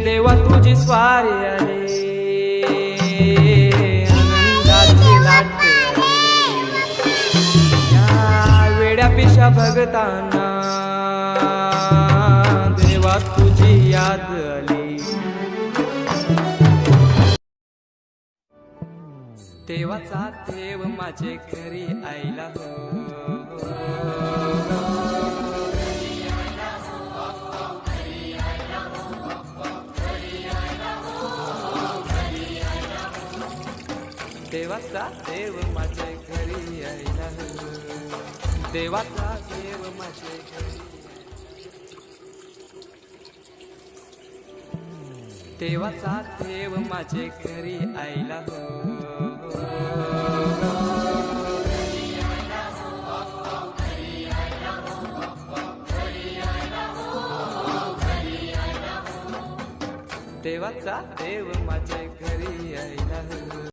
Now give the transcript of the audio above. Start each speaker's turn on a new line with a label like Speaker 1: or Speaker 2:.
Speaker 1: देवा तुझी स्वारी आली, आनंदाची लाट आली, या वेड्या पिशा भगतांना देवा तुझी याद आली. देवाचा देव माझे घरी आईला हो, देवाचा देव माझे घरी आईला हो, देवाचा देव माझे घरी, देवाचा देव माझे घरी आईला हो. देवाचा देव माझे घरी आईला हो.